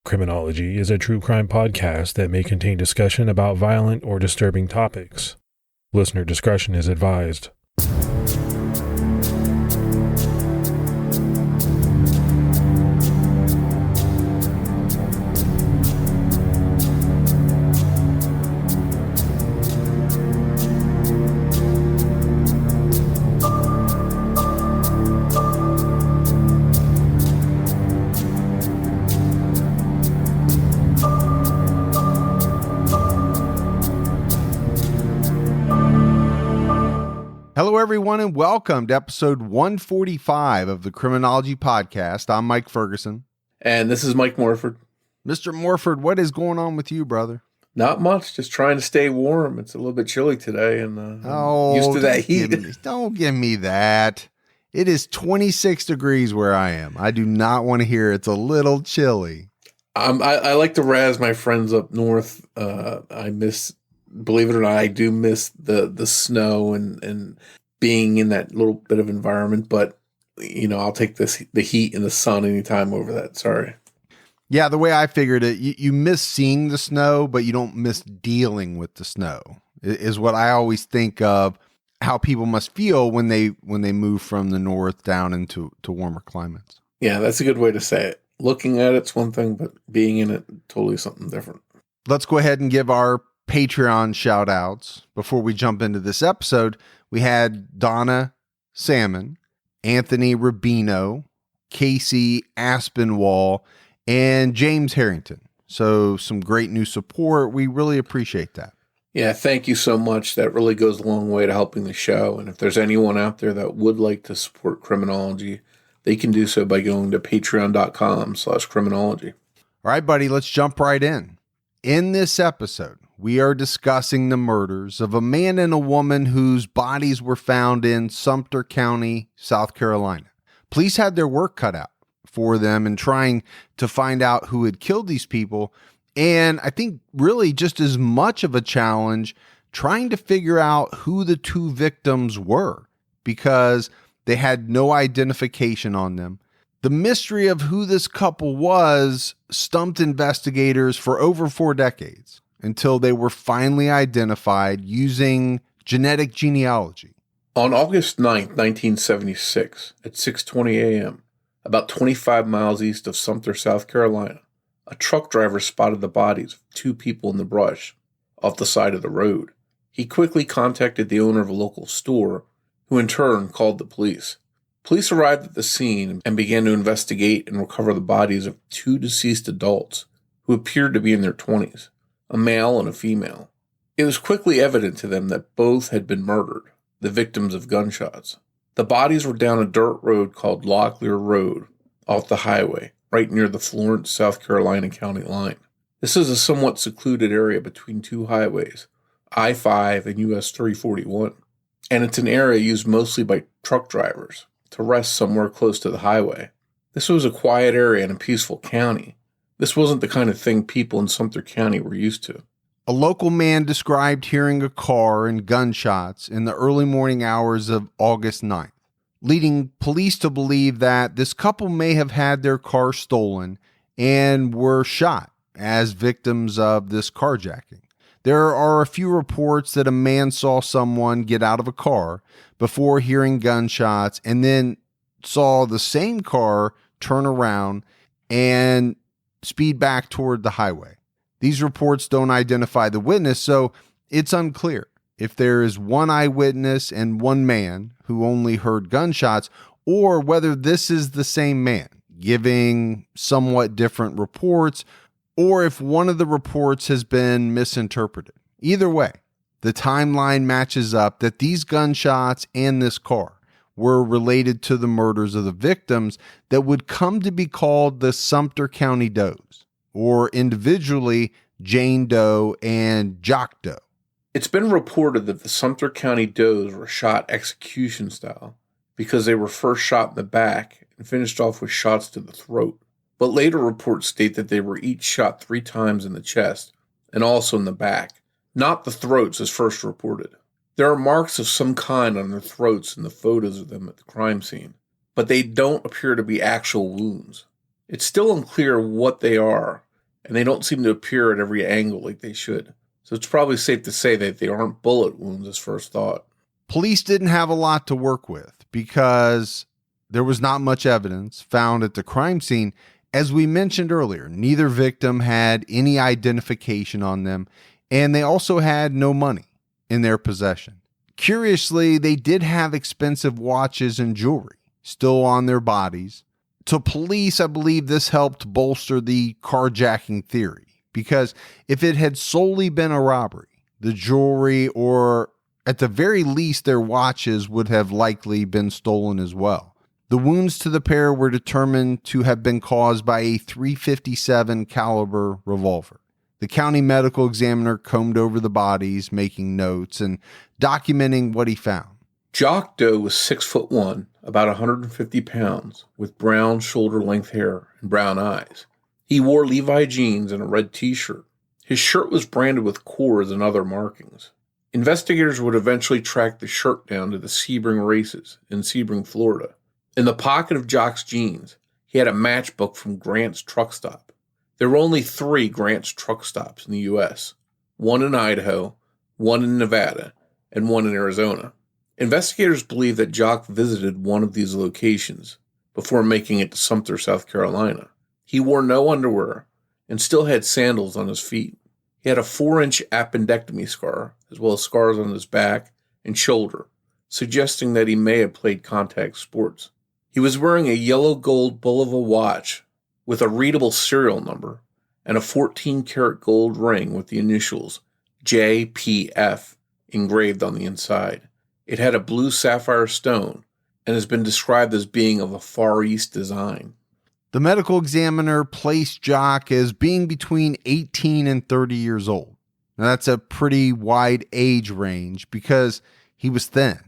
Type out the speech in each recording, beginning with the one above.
Criminology is a true crime podcast that may contain discussion about violent or disturbing topics. Listener discretion is advised. Hello, everyone, and welcome to episode 145 of the Criminology podcast. I'm Mike Ferguson. And this is Mike Morford. Mr. Morford, what is going on with you, brother? Not much, just trying to stay warm. It's a little bit chilly today, and I'm used to that heat. Don't give me that. It is 26 degrees where I am. I do not want to hear it's a little chilly. I like to razz my friends up north. Believe it or not, I do miss the snow and being in that little bit of environment. But, you know, I'll take the heat and the sun anytime over that. Sorry. Yeah, the way I figured it, you miss seeing the snow, but you don't miss dealing with the snow, is what I always think of how people must feel when they move from the north down into warmer climates. Yeah, that's a good way to say it. Looking at it's one thing, but being in it, totally something different. Let's go ahead and give our Patreon shout outs. Before we jump into this episode, we had Donna Salmon, Anthony Rubino, Casey Aspinwall, and James Harrington. So some great new support. We really appreciate that. Yeah, thank you so much. That really goes a long way to helping the show. And if there's anyone out there that would like to support Criminology, they can do so by going to patreon.com/criminology. All right, buddy, let's jump right in. In this episode, we are discussing the murders of a man and a woman whose bodies were found in Sumter County, South Carolina. Police had their work cut out for them in trying to find out who had killed these people. And I think really just as much of a challenge trying to figure out who the two victims were, because they had no identification on them. The mystery of who this couple was stumped investigators for over 4 decades until they were finally identified using genetic genealogy. On August 9th, 1976, at 6:20 a.m., about 25 miles east of Sumter, South Carolina, a truck driver spotted the bodies of 2 people in the brush off the side of the road. He quickly contacted the owner of a local store, who in turn called the police. Police arrived at the scene and began to investigate and recover the bodies of 2 deceased adults who appeared to be in their 20s, a male and a female. It was quickly evident to them that both had been murdered, the victims of gunshots. The bodies were down a dirt road called Locklear Road off the highway, right near the Florence, South Carolina county line. This is a somewhat secluded area between 2 highways, I-5 and US 341, and it's an area used mostly by truck drivers to rest somewhere close to the highway. This was a quiet area in a peaceful county. This wasn't the kind of thing people in Sumter County were used to. A local man described hearing a car and gunshots in the early morning hours of August 9th, leading police to believe that this couple may have had their car stolen and were shot as victims of this carjacking. There are a few reports that a man saw someone get out of a car before hearing gunshots and then saw the same car turn around and speed back toward the highway. These reports don't identify the witness, so it's unclear if there is one eyewitness and one man who only heard gunshots, or whether this is the same man giving somewhat different reports, or if one of the reports has been misinterpreted. Either way, the timeline matches up that these gunshots and this car were related to the murders of the victims that would come to be called the Sumter County Does, or individually Jane Doe and Jock Doe. It's been reported that the Sumter County Does were shot execution style because they were first shot in the back and finished off with shots to the throat. But later reports state that they were each shot 3 times in the chest and also in the back, not the throats as first reported. There are marks of some kind on their throats in the photos of them at the crime scene, but they don't appear to be actual wounds. It's still unclear what they are, and they don't seem to appear at every angle like they should. So it's probably safe to say that they aren't bullet wounds as first thought. Police didn't have a lot to work with because there was not much evidence found at the crime scene. As we mentioned earlier, neither victim had any identification on them, and they also had no money in their possession. Curiously, they did have expensive watches and jewelry still on their bodies. To police, I believe this helped bolster the carjacking theory, because if it had solely been a robbery, the jewelry, or at the very least their watches, would have likely been stolen as well. The wounds to the pair were determined to have been caused by a .357 caliber revolver. The county medical examiner combed over the bodies, making notes and documenting what he found. Jock Doe was 6'1", about 150 pounds, with brown shoulder-length hair and brown eyes. He wore Levi jeans and a red t-shirt. His shirt was branded with cords and other markings. Investigators would eventually track the shirt down to the Sebring races in Sebring, Florida. In the pocket of Jock's jeans, he had a matchbook from Grant's truck stop. There were only 3 Grant's truck stops in the U.S., one in Idaho, one in Nevada, and one in Arizona. Investigators believe that Jock visited one of these locations before making it to Sumter, South Carolina. He wore no underwear and still had sandals on his feet. He had a 4-inch appendectomy scar, as well as scars on his back and shoulder, suggesting that he may have played contact sports. He was wearing a yellow gold Bulova watch with a readable serial number and a 14-karat gold ring with the initials JPF engraved on the inside. It had a blue sapphire stone and has been described as being of a Far East design. The medical examiner placed Jock as being between 18 and 30 years old. Now that's a pretty wide age range because he was thin,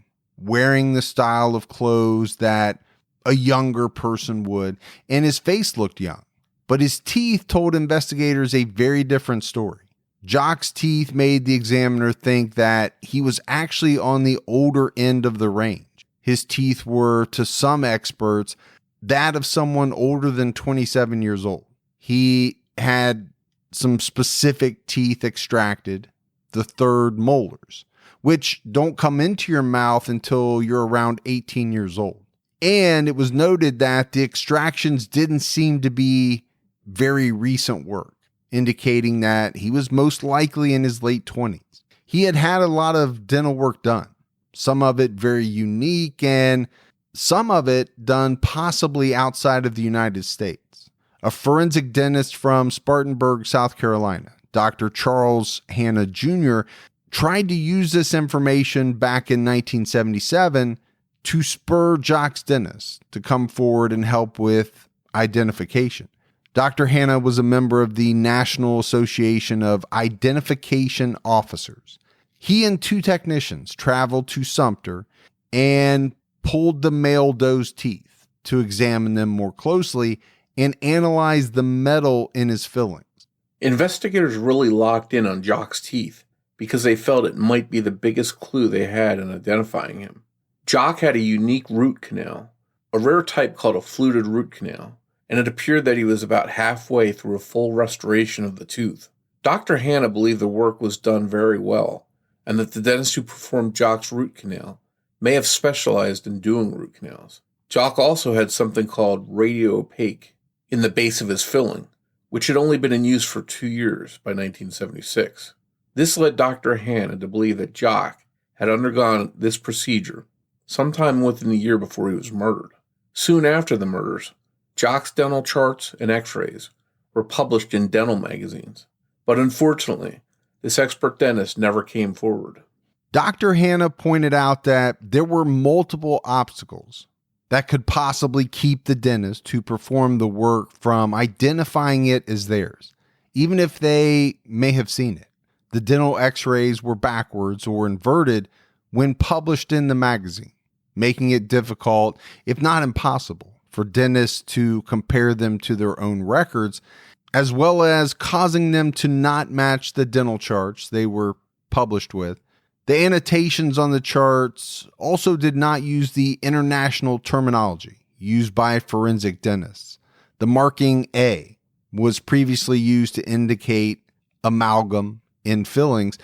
wearing the style of clothes that a younger person would, and his face looked young. But his teeth told investigators a very different story. Jock's teeth made the examiner think that he was actually on the older end of the range. His teeth were, to some experts, that of someone older than 27 years old. He had some specific teeth extracted, the third molars, which don't come into your mouth until you're around 18 years old. And it was noted that the extractions didn't seem to be very recent work, indicating that he was most likely in his late 20s. He had had a lot of dental work done, some of it very unique and some of it done possibly outside of the United States. A forensic dentist from Spartanburg, South Carolina, Dr. Charles Hanna Jr., tried to use this information back in 1977 to spur Jock's dentist to come forward and help with identification. Dr. Hanna was a member of the National Association of Identification Officers. He and 2 technicians traveled to Sumter and pulled the male doe's teeth to examine them more closely and analyze the metal in his fillings. Investigators really locked in on Jock's teeth because they felt it might be the biggest clue they had in identifying him. Jock had a unique root canal, a rare type called a fluted root canal, and it appeared that he was about halfway through a full restoration of the tooth. Dr. Hanna believed the work was done very well, and that the dentist who performed Jock's root canal may have specialized in doing root canals. Jock also had something called radio-opaque in the base of his filling, which had only been in use for 2 years by 1976. This led Dr. Hanna to believe that Jock had undergone this procedure sometime within the year before he was murdered. Soon after the murders, Jock's dental charts and x-rays were published in dental magazines, but unfortunately, this expert dentist never came forward. Dr. Hanna pointed out that there were multiple obstacles that could possibly keep the dentist who performed the work from identifying it as theirs, even if they may have seen it. The dental x-rays were backwards or inverted when published in the magazine, making it difficult, if not impossible, for dentists to compare them to their own records, as well as causing them to not match the dental charts they were published with. The annotations on the charts also did not use the international terminology used by forensic dentists. The marking A was previously used to indicate amalgam in fillings.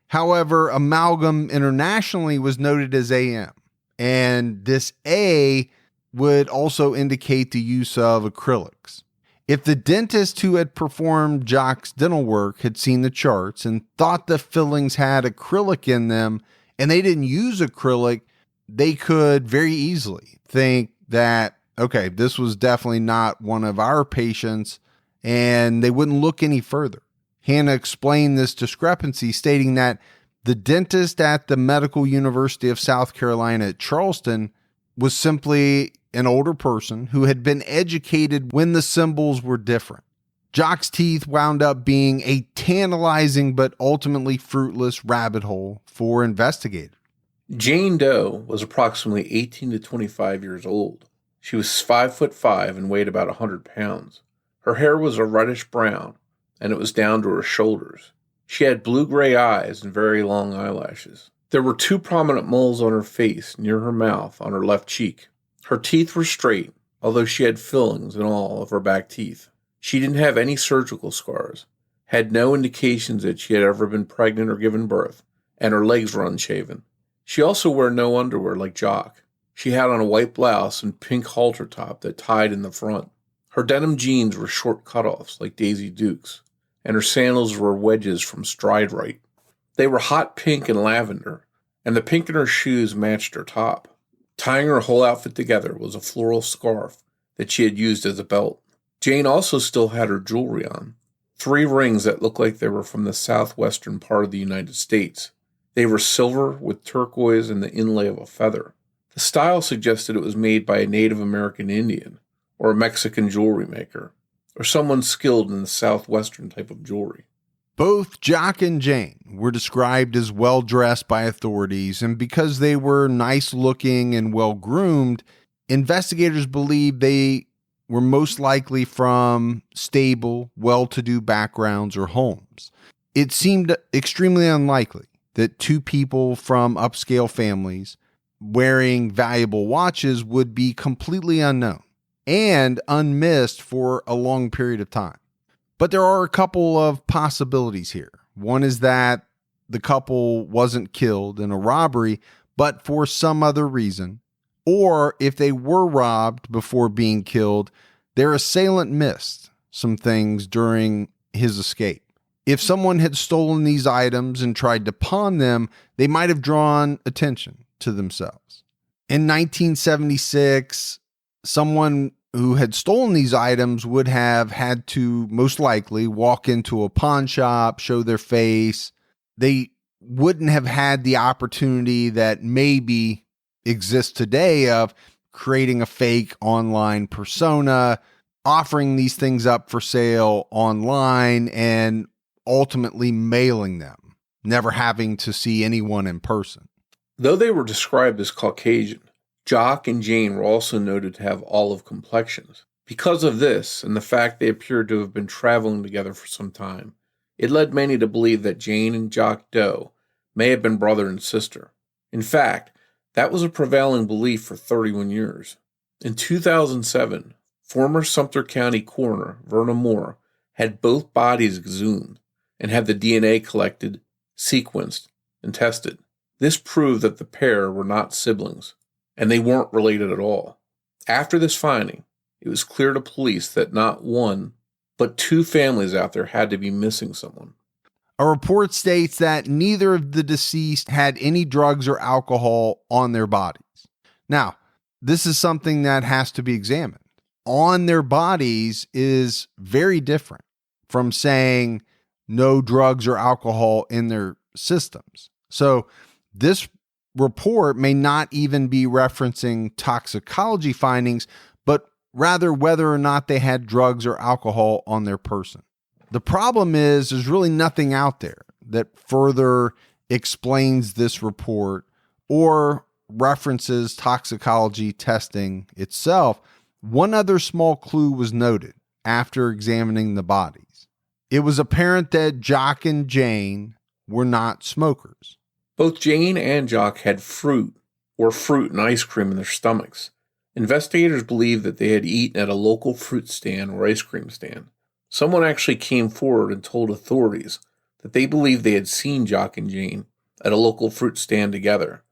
However, amalgam internationally was noted as AM, and this A would also indicate the use of acrylics. If the dentist who had performed Jock's dental work had seen the charts and thought the fillings had acrylic in them and they didn't use acrylic, they could very easily think that, okay, this was definitely not one of our patients, and they wouldn't look any further. Hannah explained this discrepancy, stating that the dentist at the Medical University of South Carolina at Charleston was simply an older person who had been educated when the symbols were different. Jock's teeth wound up being a tantalizing but ultimately fruitless rabbit hole for investigators. Jane Doe was approximately 18 to 25 years old. She was 5'5" and weighed about 100 pounds. Her hair was a reddish brown, and it was down to her shoulders. She had blue-gray eyes and very long eyelashes. There were 2 prominent moles on her face near her mouth on her left cheek. Her teeth were straight, although she had fillings in all of her back teeth. She didn't have any surgical scars, had no indications that she had ever been pregnant or given birth, and her legs were unshaven. She also wore no underwear like Jock. She had on a white blouse and pink halter top that tied in the front. Her denim jeans were short cutoffs like Daisy Duke's, and her sandals were wedges from Stride Right. They were hot pink and lavender, and the pink in her shoes matched her top. Tying her whole outfit together was a floral scarf that she had used as a belt. Jane also still had her jewelry on, 3 rings that looked like they were from the southwestern part of the United States. They were silver with turquoise and the inlay of a feather. The style suggested it was made by a Native American Indian, or a Mexican jewelry maker, or someone skilled in the southwestern type of jewelry. Both Jock and Jane were described as well-dressed by authorities, and because they were nice-looking and well-groomed, investigators believed they were most likely from stable, well-to-do backgrounds or homes. It seemed extremely unlikely that 2 people from upscale families wearing valuable watches would be completely unknown and unmissed for a long period of time. But there are a couple of possibilities here. One is that the couple wasn't killed in a robbery, but for some other reason. Or if they were robbed before being killed, their assailant missed some things during his escape. If someone had stolen these items and tried to pawn them, they might have drawn attention to themselves. In 1976, someone who had stolen these items would have had to most likely walk into a pawn shop, show their face. They wouldn't have had the opportunity that maybe exists today of creating a fake online persona, offering these things up for sale online, and ultimately mailing them, never having to see anyone in person. Though they were described as Caucasian, Jock and Jane were also noted to have olive complexions. Because of this, and the fact they appeared to have been traveling together for some time, it led many to believe that Jane and Jock Doe may have been brother and sister. In fact, that was a prevailing belief for 31 years. In 2007, former Sumter County coroner Verna Moore had both bodies exhumed and had the DNA collected, sequenced, and tested. This proved that the pair were not siblings, and they weren't related at all. After this finding, it was clear to police that not one, but 2 families out there had to be missing someone. A report states that neither of the deceased had any drugs or alcohol on their bodies. Now, this is something that has to be examined. On their bodies is very different from saying no drugs or alcohol in their systems. So this report may not even be referencing toxicology findings, but rather whether or not they had drugs or alcohol on their person. The problem is there's really nothing out there that further explains this report or references toxicology testing itself. One other small clue was noted after examining the bodies. It was apparent that Jock and Jane were not smokers. Both Jane and Jock had fruit and ice cream in their stomachs. Investigators believe that they had eaten at a local fruit stand or ice cream stand. Someone actually came forward and told authorities that they believed they had seen Jock and Jane at a local fruit stand together,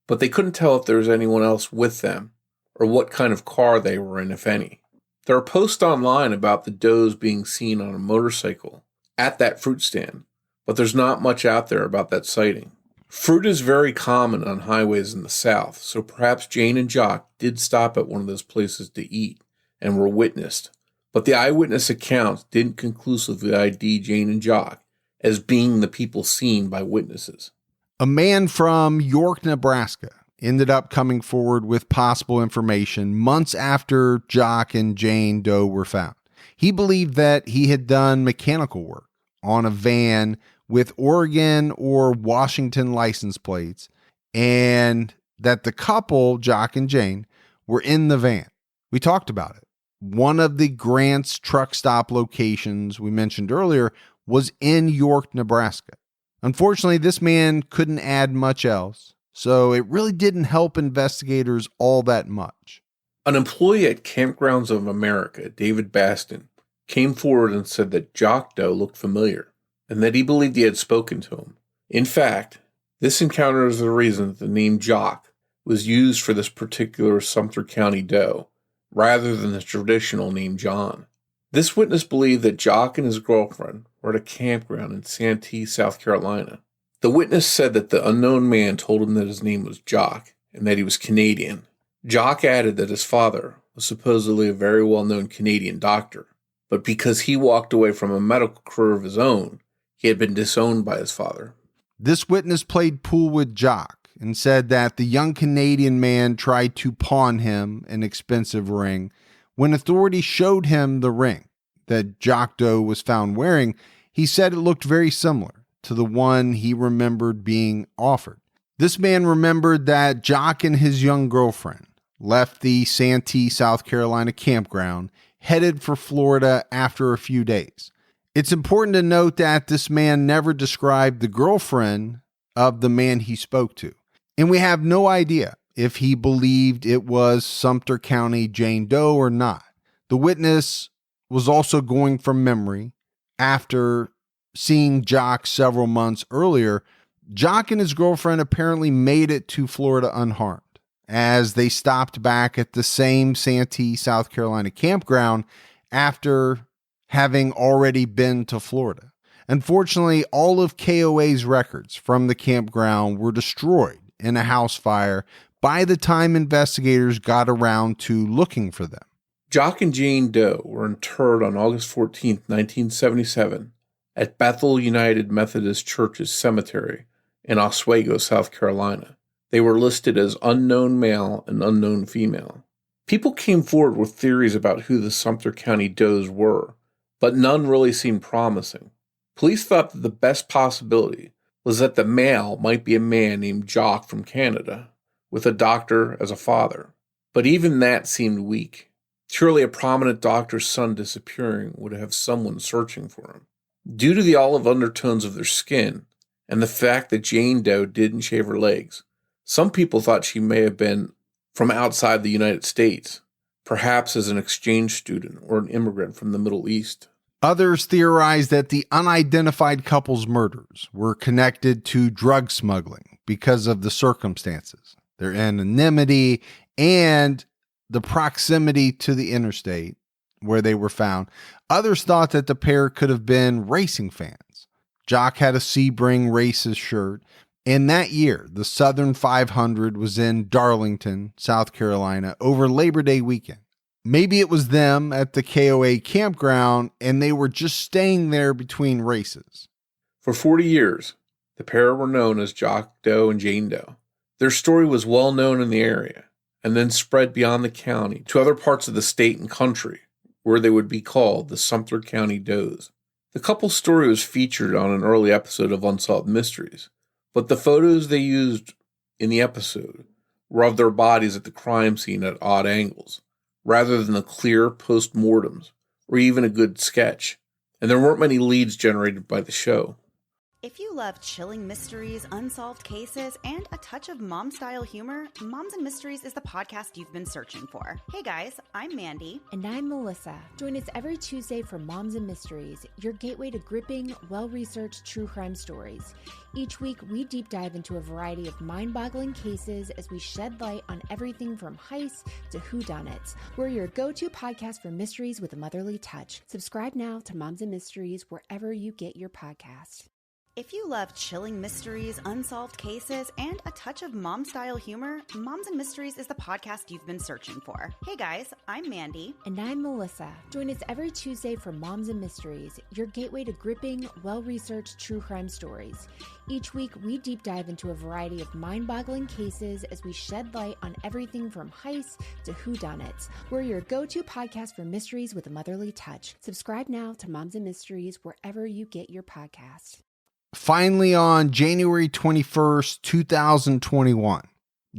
but they couldn't tell if there was anyone else with them or what kind of car they were in, if any. There are posts online about the Does being seen on a motorcycle at that fruit stand, but there's not much out there about that sighting. Fruit is very common on highways in the South, so perhaps Jane and Jock did stop at one of those places to eat and were witnessed, but the eyewitness accounts didn't conclusively ID Jane and Jock as being the people seen by witnesses. A man from York, Nebraska, ended up coming forward with possible information months after Jock and Jane Doe were found. He believed that he had done mechanical work on a van with Oregon or Washington license plates, and that the couple, Jock and Jane, were in the van. We talked about it. One of the Grant's truck stop locations we mentioned earlier was in York, Nebraska. Unfortunately, this man couldn't add much else, so it really didn't help investigators all that much. An employee at Campgrounds of America, David Baston, came forward and said that Jock Doe looked familiar, and that he believed he had spoken to him. In fact, this encounter is the reason that the name Jock was used for this particular Sumter County Doe, rather than the traditional name John. This witness believed that Jock and his girlfriend were at a campground in Santee, South Carolina. The witness said that the unknown man told him that his name was Jock and that he was Canadian. Jock added that his father was supposedly a very well-known Canadian doctor, but because he walked away from a medical career of his own, he had been disowned by his father. This witness played pool with Jock and said that the young Canadian man tried to pawn him an expensive ring. When authorities showed him the ring that Jock Doe was found wearing, he said it looked very similar to the one he remembered being offered. This man remembered that Jock and his young girlfriend left the Santee, South Carolina campground, headed for Florida after a few days. It's important to note that this man never described the girlfriend of the man he spoke to, and we have no idea if he believed it was Sumter County Jane Doe or not. The witness was also going from memory after seeing Jock several months earlier. Jock and his girlfriend apparently made it to Florida unharmed, as they stopped back at the same Santee, South Carolina campground after having already been to Florida. Unfortunately, all of KOA's records from the campground were destroyed in a house fire by the time investigators got around to looking for them. Jock and Jane Doe were interred on August 14, 1977, at Bethel United Methodist Church's cemetery in Oswego, South Carolina. They were listed as unknown male and unknown female. People came forward with theories about who the Sumter County Does were, but none really seemed promising. Police thought that the best possibility was that the male might be a man named Jock from Canada, with a doctor as a father. But even that seemed weak. Surely a prominent doctor's son disappearing would have someone searching for him. Due to the olive undertones of their skin, and the fact that Jane Doe didn't shave her legs, some people thought she may have been from outside the United States, perhaps as an exchange student or an immigrant from the Middle East. Others theorized that the unidentified couple's murders were connected to drug smuggling because of the circumstances, their anonymity, and the proximity to the interstate where they were found. Others thought that the pair could have been racing fans. Jock had a Sebring Races shirt, and that year, the Southern 500 was in Darlington, South Carolina, over Labor Day weekend. Maybe it was them at the KOA campground, and they were just staying there between races. For 40 years, the pair were known as Jock Doe and Jane Doe. Their story was well known in the area, and then spread beyond the county to other parts of the state and country, where they would be called the Sumter County Does. The couple's story was featured on an early episode of Unsolved Mysteries, but the photos they used in the episode were of their bodies at the crime scene at odd angles, rather than the clear post-mortems or even a good sketch, and there weren't many leads generated by the show. If you love chilling mysteries, unsolved cases, and a touch of mom-style humor, Moms and Mysteries is the podcast you've been searching for. Hey guys, I'm Mandy. And I'm Melissa. Join us every Tuesday for Moms and Mysteries, your gateway to gripping, well-researched true crime stories. Each week, we deep dive into a variety of mind-boggling cases as we shed light on everything from heists to whodunits. We're your go-to podcast for mysteries with a motherly touch. Subscribe now to Moms and Mysteries wherever you get your podcasts. If you love chilling mysteries, unsolved cases, and a touch of mom-style humor, Moms and Mysteries is the podcast you've been searching for. Hey guys, I'm Mandy. And I'm Melissa. Join us every Tuesday for Moms and Mysteries, your gateway to gripping, well-researched true crime stories. Each week, we deep dive into a variety of mind-boggling cases as we shed light on everything from heists to whodunits. We're your go-to podcast for mysteries with a motherly touch. Subscribe now to Moms and Mysteries wherever you get your podcasts. Finally, on January 21st, 2021,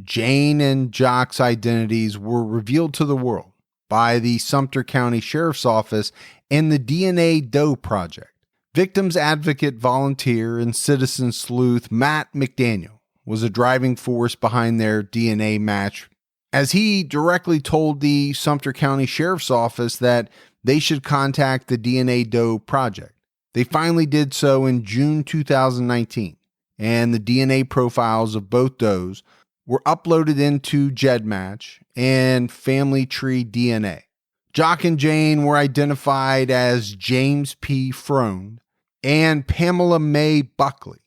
Jane and Jock's identities were revealed to the world by the Sumter County Sheriff's Office and the DNA Doe Project. Victims advocate, volunteer, and citizen sleuth Matt McDaniel was a driving force behind their DNA match, as he directly told the Sumter County Sheriff's Office that they should contact the DNA Doe Project. They finally did so in June 2019, and the DNA profiles of both does were uploaded into GEDmatch and Family Tree DNA. Jock and Jane were identified as James P. Freund and Pamela May Buckley.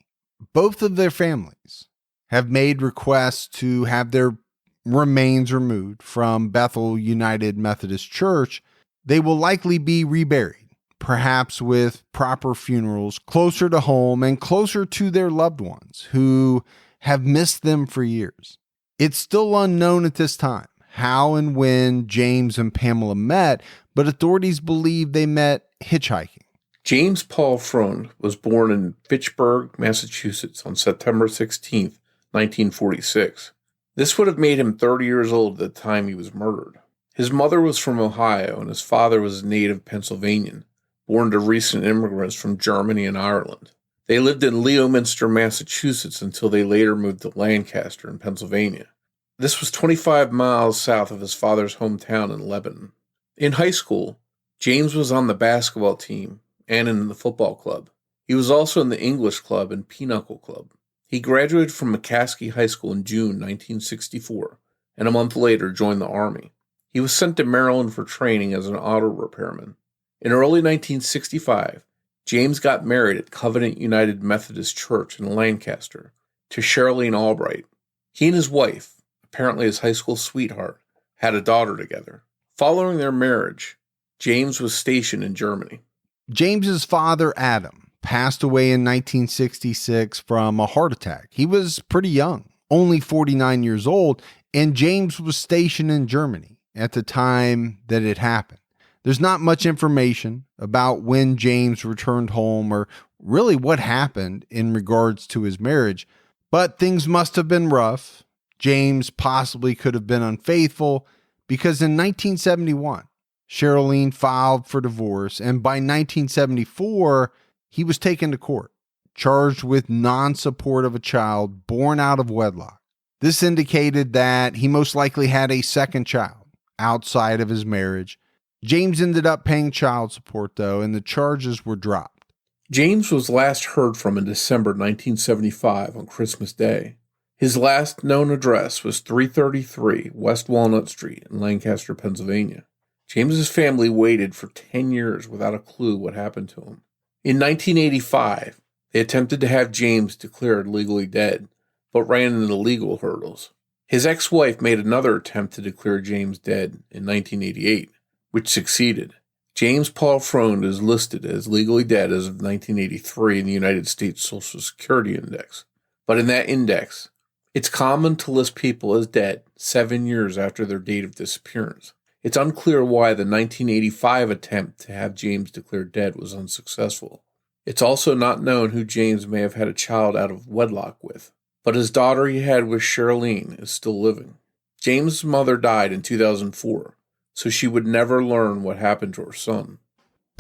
Both of their families have made requests to have their remains removed from Bethel United Methodist Church. They will likely be reburied, perhaps with proper funerals closer to home and closer to their loved ones who have missed them for years. It's still unknown at this time how and when James and Pamela met, but authorities believe they met hitchhiking. James Paul Freund was born in Fitchburg, Massachusetts on September 16, 1946. This would have made him 30 years old at the time he was murdered. His mother was from Ohio and his father was a native Pennsylvanian, born to recent immigrants from Germany and Ireland. They lived in Leominster, Massachusetts until they later moved to Lancaster in Pennsylvania. This was 25 miles south of his father's hometown in Lebanon. In high school, James was on the basketball team and in the football club. He was also in the English club and Pinochle club. He graduated from McCaskey High School in June 1964, and a month later joined the Army. He was sent to Maryland for training as an auto repairman. In early 1965, James got married at Covenant United Methodist Church in Lancaster to Charlene Albright. He and his wife, apparently his high school sweetheart, had a daughter together. Following their marriage, James was stationed in Germany. James's father, Adam, passed away in 1966 from a heart attack. He was pretty young, only 49 years old, and James was stationed in Germany at the time that it happened. There's not much information about when James returned home or really what happened in regards to his marriage, but things must have been rough. James possibly could have been unfaithful because in 1971, Charlene filed for divorce, and by 1974, he was taken to court, charged with non-support of a child born out of wedlock. This indicated that he most likely had a second child outside of his marriage. James ended up paying child support, though, and the charges were dropped. James was last heard from in December 1975 on Christmas Day. His last known address was 333 West Walnut Street in Lancaster, Pennsylvania. James's family waited for 10 years without a clue what happened to him. In 1985, they attempted to have James declared legally dead, but ran into legal hurdles. His ex-wife made another attempt to declare James dead in 1988. Which succeeded. James Paul Freund is listed as legally dead as of 1983 in the United States Social Security Index. But in that index, it's common to list people as dead 7 years after their date of disappearance. It's unclear why the 1985 attempt to have James declared dead was unsuccessful. It's also not known who James may have had a child out of wedlock with, but his daughter he had with Charlene is still living. James' mother died in 2004. So she would never learn what happened to her son.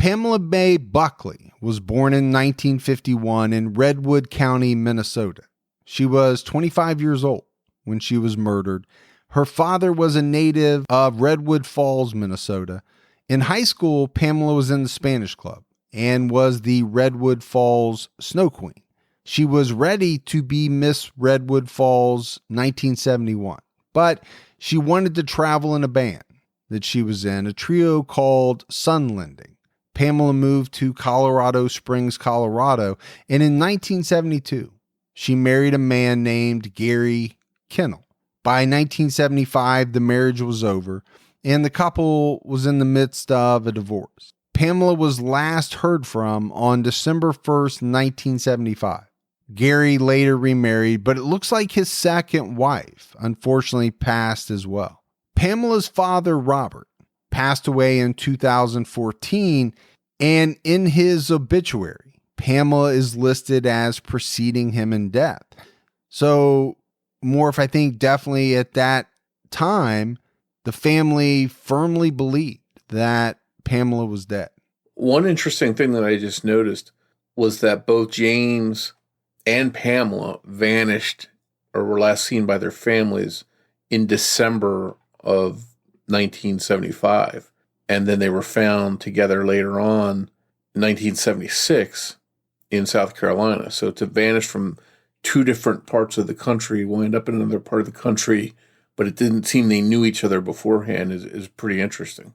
Pamela Mae Buckley was born in 1951 in Redwood County, Minnesota. She was 25 years old when she was murdered. Her father was a native of Redwood Falls, Minnesota. In high school, Pamela was in the Spanish Club and was the Redwood Falls Snow Queen. She was ready to be Miss Redwood Falls 1971, but she wanted to travel in a band that she was in, a trio called Sunlending. Pamela moved to Colorado Springs, Colorado, and in 1972, she married a man named Gary Kennel. By 1975, the marriage was over, and the couple was in the midst of a divorce. Pamela was last heard from on December 1st, 1975. Gary later remarried, but it looks like his second wife, unfortunately, passed as well. Pamela's father, Robert, passed away in 2014, and in his obituary, Pamela is listed as preceding him in death. So, Morf, I think definitely at that time, the family firmly believed that Pamela was dead. One interesting thing that I just noticed was that both James and Pamela vanished or were last seen by their families in December of 1975. And then they were found together later on in 1976 in South Carolina. So to vanish from two different parts of the country, wind up in another part of the country, but it didn't seem they knew each other beforehand is pretty interesting.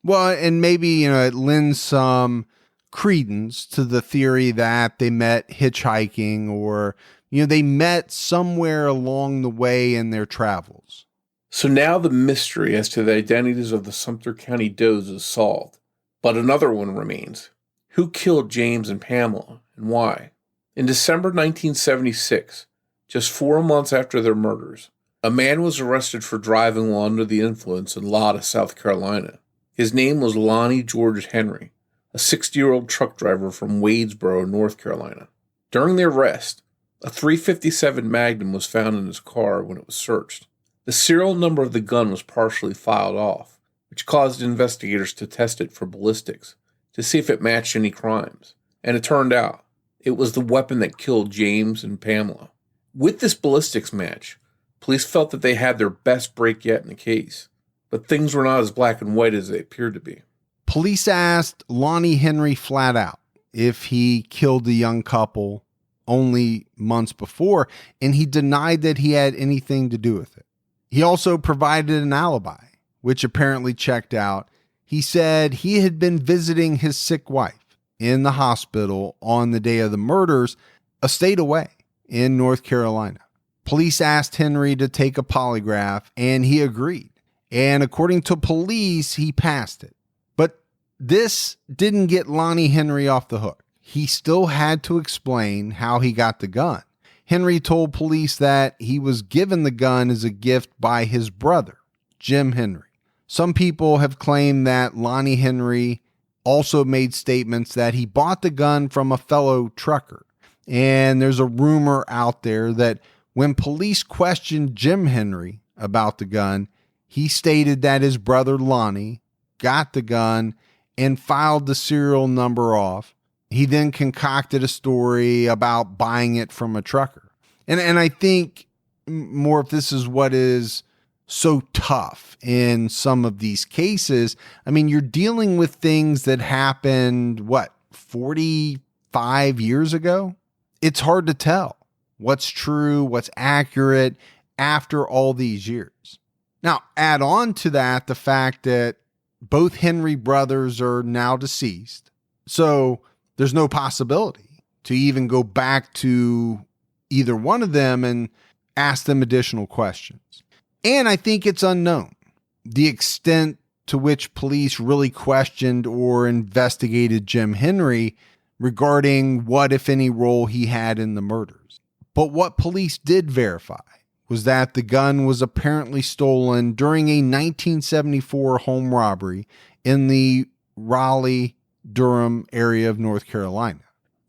Well, and maybe, it lends some credence to the theory that they met hitchhiking or, they met somewhere along the way in their travels. So now the mystery as to the identities of the Sumter County Does is solved, but another one remains. Who killed James and Pamela and why? In December 1976, just 4 months after their murders, a man was arrested for driving while under the influence in Lotta, South Carolina. His name was Lonnie George Henry, a 60-year-old truck driver from Wadesboro, North Carolina. During the arrest, a .357 Magnum was found in his car when it was searched. The serial number of the gun was partially filed off, which caused investigators to test it for ballistics to see if it matched any crimes. And it turned out it was the weapon that killed James and Pamela. With this ballistics match, police felt that they had their best break yet in the case, but things were not as black and white as they appeared to be. Police asked Lonnie Henry flat out if he killed the young couple only months before, and he denied that he had anything to do with it. He also provided an alibi, which apparently checked out. He said he had been visiting his sick wife in the hospital on the day of the murders, a state away in North Carolina. Police asked Henry to take a polygraph, and he agreed. And according to police, he passed it. But this didn't get Lonnie Henry off the hook. He still had to explain how he got the gun. Henry told police that he was given the gun as a gift by his brother, Jim Henry. Some people have claimed that Lonnie Henry also made statements that he bought the gun from a fellow trucker. And there's a rumor out there that when police questioned Jim Henry about the gun, he stated that his brother Lonnie got the gun and filed the serial number off. He then concocted a story about buying it from a trucker. And I think more if this is what is so tough in some of these cases. I mean, you're dealing with things that happened, 45 years ago? It's hard to tell what's true, what's accurate after all these years. Now, add on to that the fact that both Henry brothers are now deceased. So there's no possibility to even go back to either one of them and ask them additional questions. And I think it's unknown the extent to which police really questioned or investigated Jim Henry regarding what, if any, role he had in the murders. But what police did verify was that the gun was apparently stolen during a 1974 home robbery in the Raleigh-Durham area of North Carolina.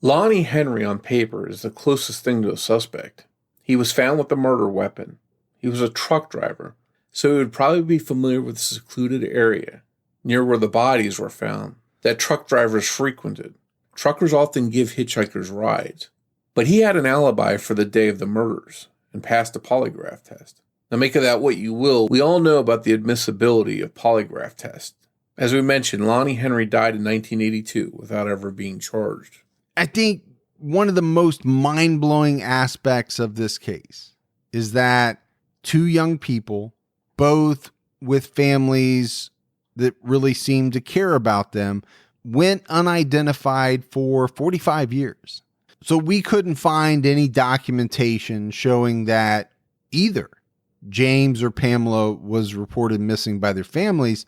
Lonnie Henry on paper is the closest thing to a suspect. He was found with a murder weapon. He was a truck driver, so he would probably be familiar with the secluded area near where the bodies were found that truck drivers frequented. Truckers often give hitchhikers rides, but he had an alibi for the day of the murders and passed a polygraph test. Now make of that what you will. We all know about the admissibility of polygraph tests. As we mentioned, Lonnie Henry died in 1982 without ever being charged. I think one of the most mind-blowing aspects of this case is that two young people, both with families that really seemed to care about them, went unidentified for 45 years. So we couldn't find any documentation showing that either James or Pamela was reported missing by their families.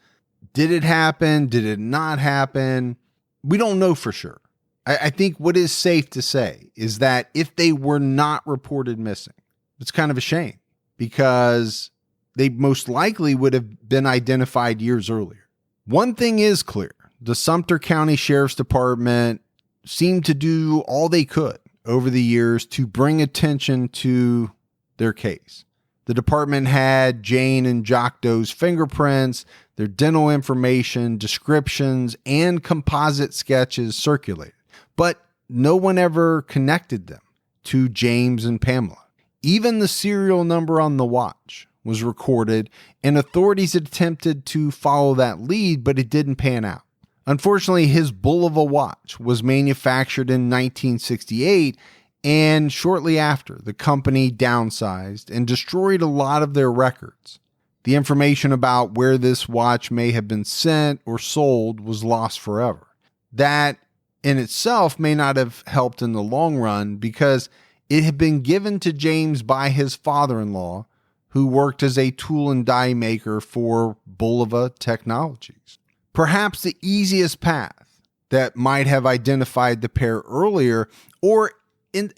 Did it happen? Did it not happen? We don't know for sure. I think what is safe to say is that if they were not reported missing, it's kind of a shame because they most likely would have been identified years earlier. One thing is clear. The Sumter County Sheriff's Department seemed to do all they could over the years to bring attention to their case. The department had Jane and Jock Doe's fingerprints, their dental information, descriptions, and composite sketches circulated. But no one ever connected them to James and Pamela. Even the serial number on the watch was recorded, and authorities attempted to follow that lead, but it didn't pan out. Unfortunately, his bull of a watch was manufactured in 1968, and shortly after, the company downsized and destroyed a lot of their records. The information about where this watch may have been sent or sold was lost forever. That in itself may not have helped in the long run because it had been given to James by his father-in-law, who worked as a tool and die maker for Bulova Technologies. Perhaps the easiest path that might have identified the pair earlier, or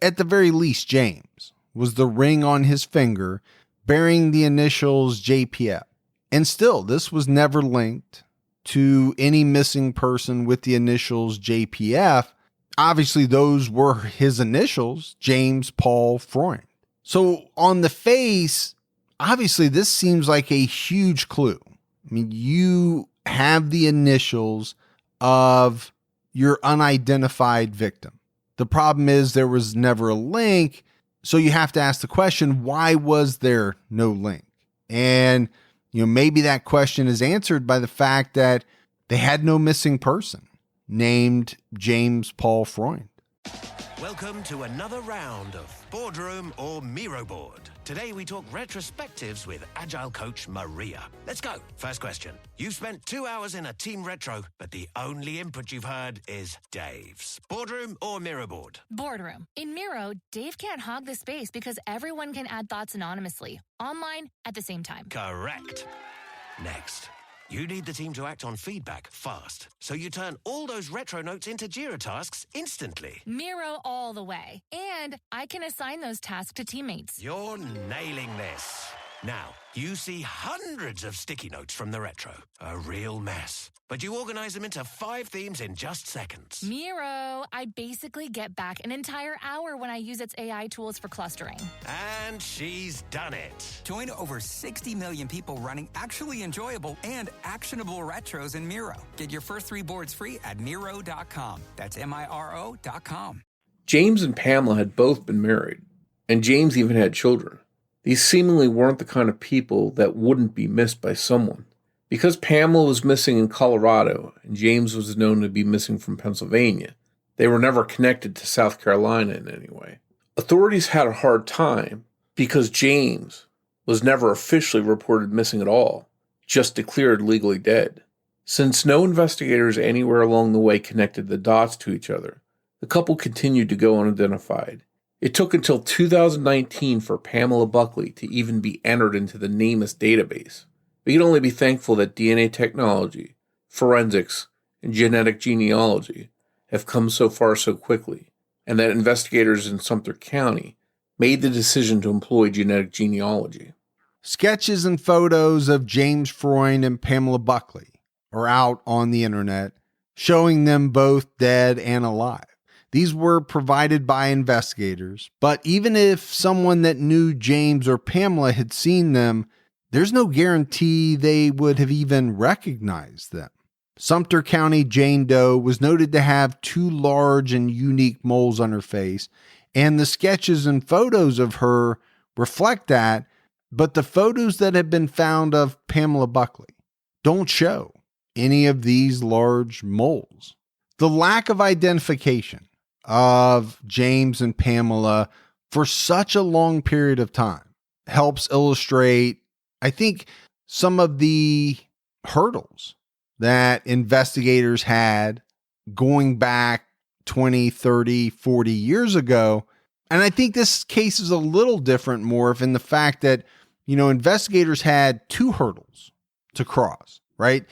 at the very least James, was the ring on his finger bearing the initials JPF. And still, this was never linked to any missing person with the initials JPF. Obviously, those were his initials, James Paul Freund. So on the face, obviously, this seems like a huge clue. I mean, you have the initials of your unidentified victim. The problem is there was never a link. So you have to ask the question, why was there no link? And, maybe that question is answered by the fact that they had no missing person named James Paul Freund. Welcome to another round of Boardroom or Miro Board. Today we talk retrospectives with Agile coach Maria. Let's go. First question. You've spent 2 hours in a team retro, but the only input you've heard is Dave's. Boardroom or Miro Board? Boardroom. In Miro, Dave can't hog the space because everyone can add thoughts anonymously, online, at the same time. Correct. Next. You need the team to act on feedback fast, so you turn all those retro notes into Jira tasks instantly. Miro all the way. And I can assign those tasks to teammates. You're nailing this. Now, you see hundreds of sticky notes from the retro. A real mess. But you organize them into 5 themes in just seconds. Miro, I basically get back an entire hour when I use its AI tools for clustering. And she's done it. Join over 60 million people running actually enjoyable and actionable retros in Miro. Get your first 3 boards free at Miro.com. That's Miro.com. James and Pamela had both been married, and James even had children. These seemingly weren't the kind of people that wouldn't be missed by someone. Because Pamela was missing in Colorado and James was known to be missing from Pennsylvania, they were never connected to South Carolina in any way. Authorities had a hard time because James was never officially reported missing at all, just declared legally dead. Since no investigators anywhere along the way connected the dots to each other, the couple continued to go unidentified. It took until 2019 for Pamela Buckley to even be entered into the NamUs database. We can only be thankful that DNA technology, forensics, and genetic genealogy have come so far so quickly, and that investigators in Sumter County made the decision to employ genetic genealogy. Sketches and photos of James Freund and Pamela Buckley are out on the internet, showing them both dead and alive. These were provided by investigators, but even if someone that knew James or Pamela had seen them, there's no guarantee they would have even recognized them. Sumter County Jane Doe was noted to have 2 large and unique moles on her face, and the sketches and photos of her reflect that, but the photos that have been found of Pamela Buckley don't show any of these large moles. The lack of identification of James and Pamela for such a long period of time helps illustrate, I think, some of the hurdles that investigators had going back 20, 30, 40 years ago. And I think this case is a little different, Morf, in the fact that, investigators had 2 hurdles to cross, right?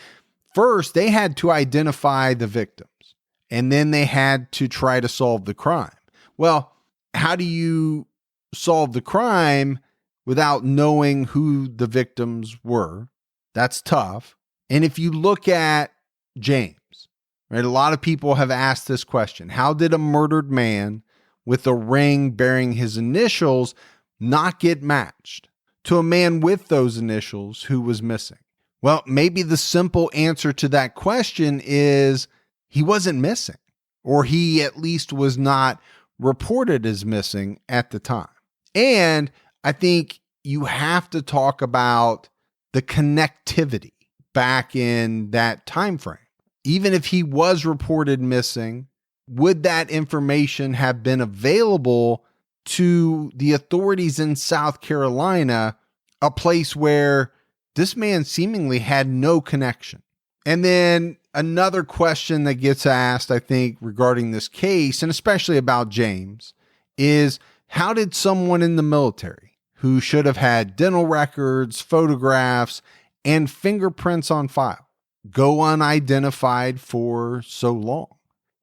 First, they had to identify the victims, and then they had to try to solve the crime. Well, how do you solve the crime without knowing who the victims were? That's tough. And if you look at James, right, a lot of people have asked this question. How did a murdered man with a ring bearing his initials not get matched to a man with those initials who was missing? Well, maybe the simple answer to that question is he wasn't missing, or he at least was not reported as missing at the time. And I think you have to talk about the connectivity back in that time frame. Even if he was reported missing, would that information have been available to the authorities in South Carolina, a place where this man seemingly had no connection? And then another question that gets asked, I think, regarding this case, and especially about James, is how did someone in the military who should have had dental records, photographs, and fingerprints on file go unidentified for so long?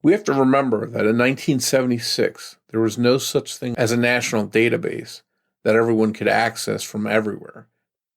We have to remember that in 1976, there was no such thing as a national database that everyone could access from everywhere.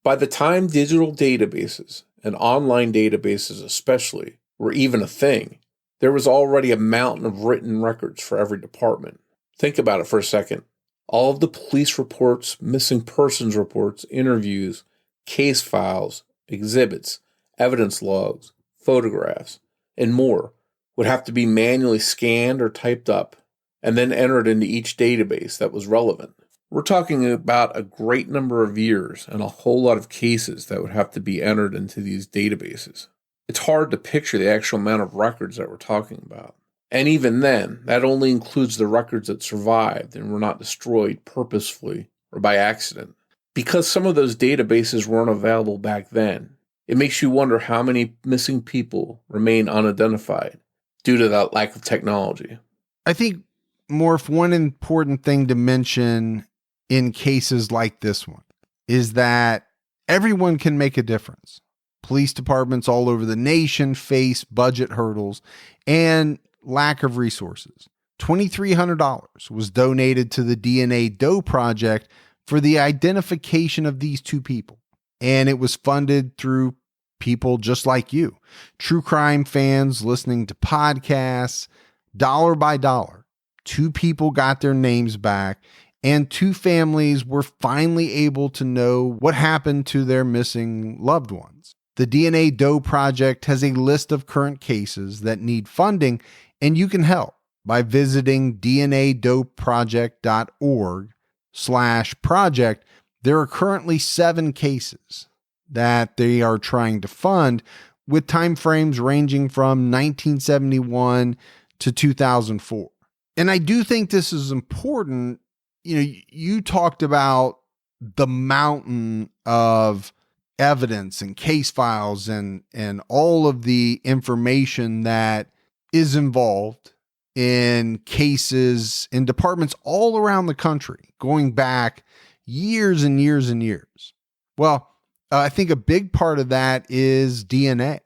By the time digital databases, and online databases especially, were even a thing, there was already a mountain of written records for every department. Think about it for a second. All of the police reports, missing persons reports, interviews, case files, exhibits, evidence logs, photographs, and more would have to be manually scanned or typed up and then entered into each database that was relevant. We're talking about a great number of years and a whole lot of cases that would have to be entered into these databases. It's hard to picture the actual amount of records that we're talking about. And even then, that only includes the records that survived and were not destroyed purposefully or by accident. Because some of those databases weren't available back then, it makes you wonder how many missing people remain unidentified due to that lack of technology. I think, Morf, one important thing to mention in cases like this one is that everyone can make a difference. Police departments all over the nation face budget hurdles and lack of resources. $2,300 was donated to the DNA Doe project for the identification of these 2 people. And it was funded through people just like you, true crime fans listening to podcasts. Dollar by dollar, 2 people got their names back, and 2 families were finally able to know what happened to their missing loved ones. The DNA Doe project has a list of current cases that need funding, and you can help by visiting dnadoeproject.org/project. There are currently 7 cases that they are trying to fund, with timeframes ranging from 1971 to 2004. And I do think this is important. You talked about the mountain of evidence and case files and all of the information that is involved in cases in departments all around the country, going back years and years and years. Well, I think a big part of that is DNA.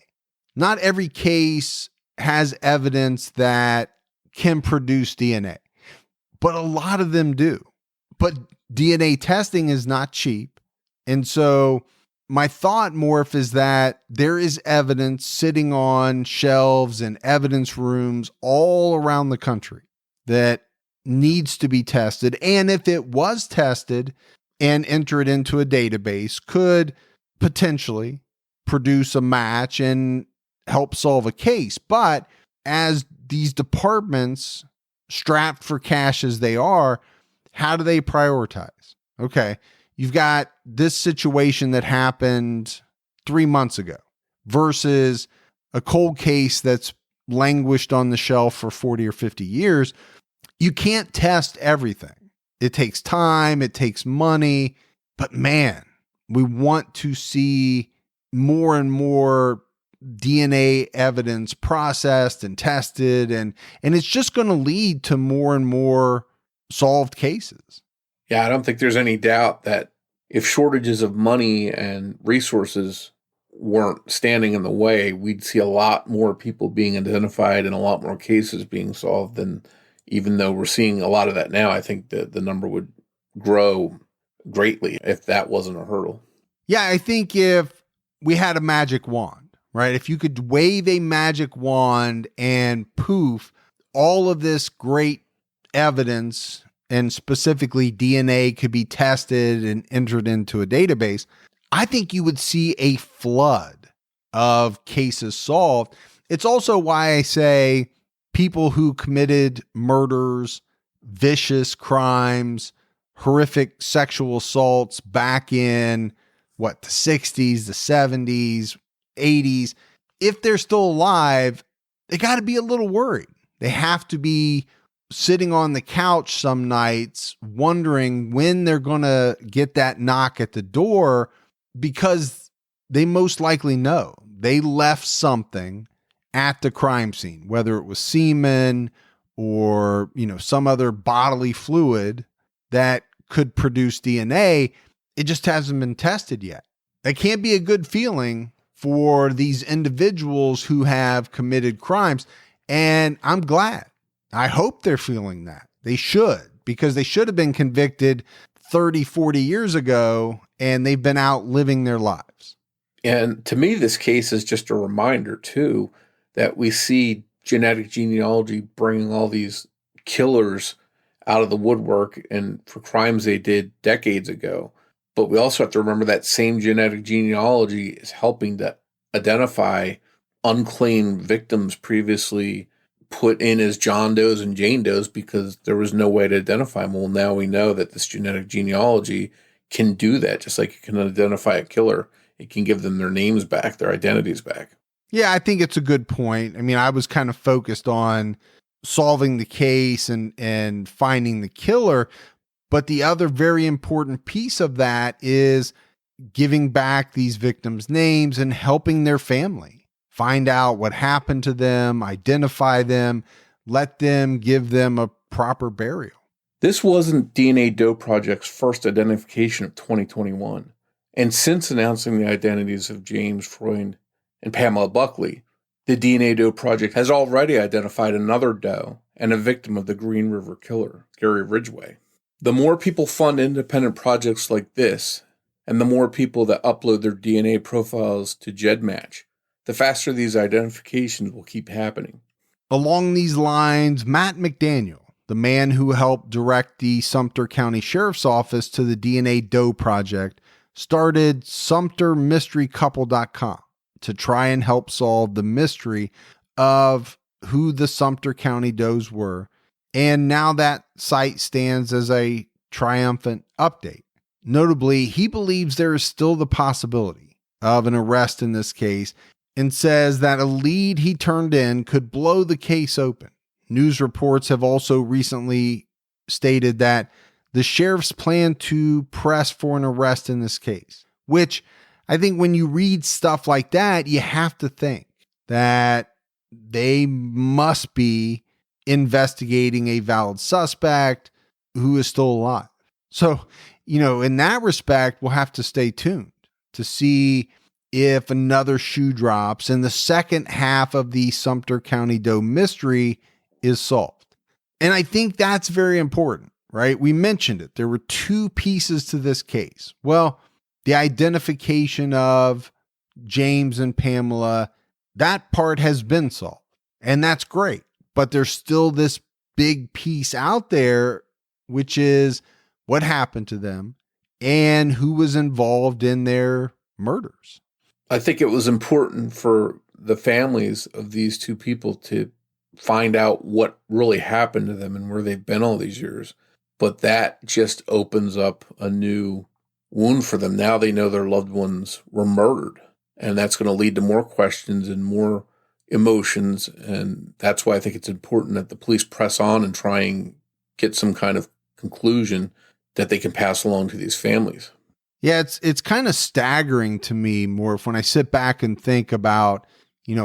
Not every case has evidence that can produce DNA, but a lot of them do. But DNA testing is not cheap. And so my thought, Morf, is that there is evidence sitting on shelves and evidence rooms all around the country that needs to be tested. And if it was tested and entered into a database, could potentially produce a match and help solve a case. But as these departments, strapped for cash as they are, how do they prioritize? Okay, you've got this situation that happened 3 months ago versus a cold case that's languished on the shelf for 40 or 50 years. You can't test everything. It takes time, it takes money, but man, we want to see more and more DNA evidence processed and tested, and it's just going to lead to more and more solved cases. Yeah, I don't think there's any doubt that if shortages of money and resources weren't standing in the way, we'd see a lot more people being identified and a lot more cases being solved than, even though we're seeing a lot of that now. I think that the number would grow greatly if that wasn't a hurdle. Yeah, I think if we had a magic wand, right? If you could wave a magic wand and poof, all of this great evidence and specifically DNA could be tested and entered into a database, I think you would see a flood of cases solved. It's also why I say people who committed murders, vicious crimes, horrific sexual assaults back in the 60s, the 70s, 80s, if they're still alive, they got to be a little worried. They have to be sitting on the couch some nights wondering when they're going to get that knock at the door, because they most likely know they left something at the crime scene, whether it was semen or, some other bodily fluid that could produce DNA. It just hasn't been tested yet. That can't be a good feeling for these individuals who have committed crimes. And I'm glad. I hope they're feeling that. They should, because they should have been convicted 30, 40 years ago, and they've been out living their lives. And to me, this case is just a reminder, too, that we see genetic genealogy bringing all these killers out of the woodwork and for crimes they did decades ago. But we also have to remember that same genetic genealogy is helping to identify unclaimed victims previously put in as John Does and Jane Does because there was no way to identify them. Well, now we know that this genetic genealogy can do that. Just like it can identify a killer, it can give them their names back, their identities back. Yeah, I think it's a good point. I mean, I was kind of focused on solving the case and finding the killer. But the other very important piece of that is giving back these victims' names and helping their family find out what happened to them, identify them, let them give them a proper burial. This wasn't DNA Doe Project's first identification of 2021. And since announcing the identities of James Freund and Pamela Buckley, the DNA Doe Project has already identified another Doe and a victim of the Green River Killer, Gary Ridgway. The more people fund independent projects like this, and the more people that upload their DNA profiles to GEDmatch, the faster these identifications will keep happening. Along these lines, Matt McDaniel, the man who helped direct the Sumter County Sheriff's Office to the DNA Doe Project, started SumterMysteryCouple.com to try and help solve the mystery of who the Sumter County Does were. And now that site stands as a triumphant update. Notably, he believes there is still the possibility of an arrest in this case and says that a lead he turned in could blow the case open. News reports have also recently stated that the sheriffs plan to press for an arrest in this case, which I think when you read stuff like that, you have to think that they must be investigating a valid suspect who is still alive. So, in that respect, we'll have to stay tuned to see if another shoe drops and the second half of the Sumter County Doe mystery is solved. And I think that's very important, right? We mentioned it. There were two pieces to this case. Well, the identification of James and Pamela, that part has been solved, and that's great. But there's still this big piece out there, which is what happened to them and who was involved in their murders. I think it was important for the families of these two people to find out what really happened to them and where they've been all these years. But that just opens up a new wound for them. Now they know their loved ones were murdered, and that's going to lead to more questions and more emotions. And that's why I think it's important that the police press on and try and get some kind of conclusion that they can pass along to these families. Yeah, it's kind of staggering to me, Morf, when I sit back and think about,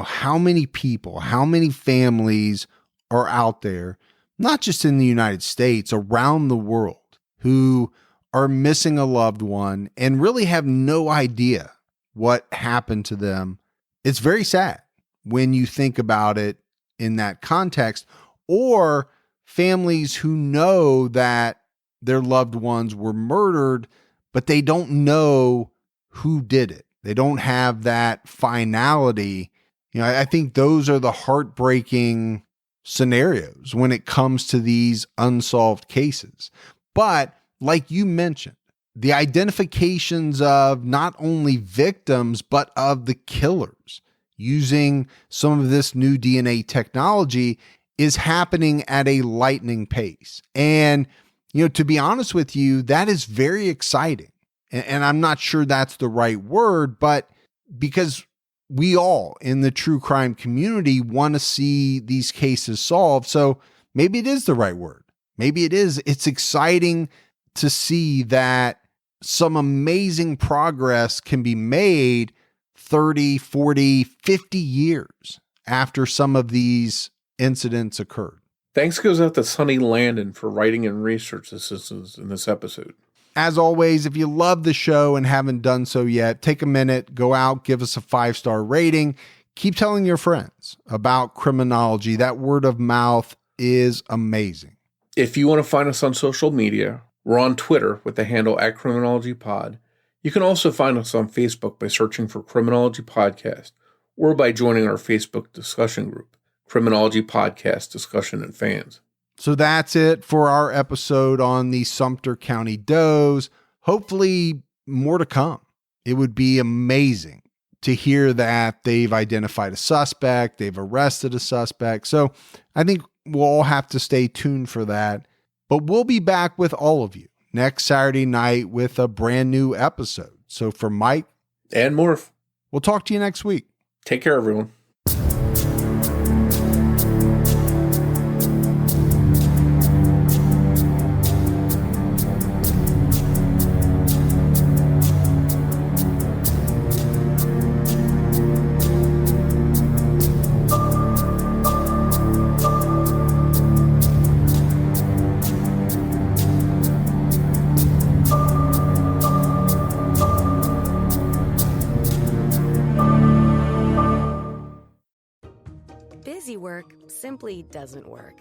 how many people, how many families are out there, not just in the United States, around the world, who are missing a loved one and really have no idea what happened to them. It's very sad when you think about it in that context, or families who know that their loved ones were murdered, but they don't know who did it. They don't have that finality. I think those are the heartbreaking scenarios when it comes to these unsolved cases. But like you mentioned, the identifications of not only victims, but of the killers using some of this new DNA technology is happening at a lightning pace. And, to be honest with you, that is very exciting. And I'm not sure that's the right word, but because we all in the true crime community want to see these cases solved. So maybe it is the right word. Maybe it is. It's exciting to see that some amazing progress can be made 30, 40, 50 years after some of these incidents occurred. Thanks goes out to Sonny Landon for writing and research assistance in this episode. As always, if you love the show and haven't done so yet, take a minute, go out, give us a 5-star rating. Keep telling your friends about Criminology. That word of mouth is amazing. If you want to find us on social media, we're on Twitter with the handle @CriminologyPod. You can also find us on Facebook by searching for Criminology Podcast or by joining our Facebook discussion group, Criminology Podcast Discussion and Fans. So that's it for our episode on the Sumter County Does. Hopefully more to come. It would be amazing to hear that they've identified a suspect, they've arrested a suspect. So I think we'll all have to stay tuned for that. But we'll be back with all of you next Saturday night with a brand new episode. So for Mike and Morf, we'll talk to you next week. Take care, everyone. Work simply doesn't work.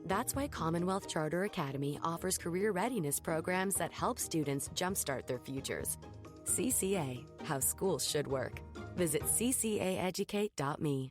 That's why Commonwealth Charter Academy offers career readiness programs that help students jumpstart their futures. CCA, how schools should work. Visit ccaeducate.me.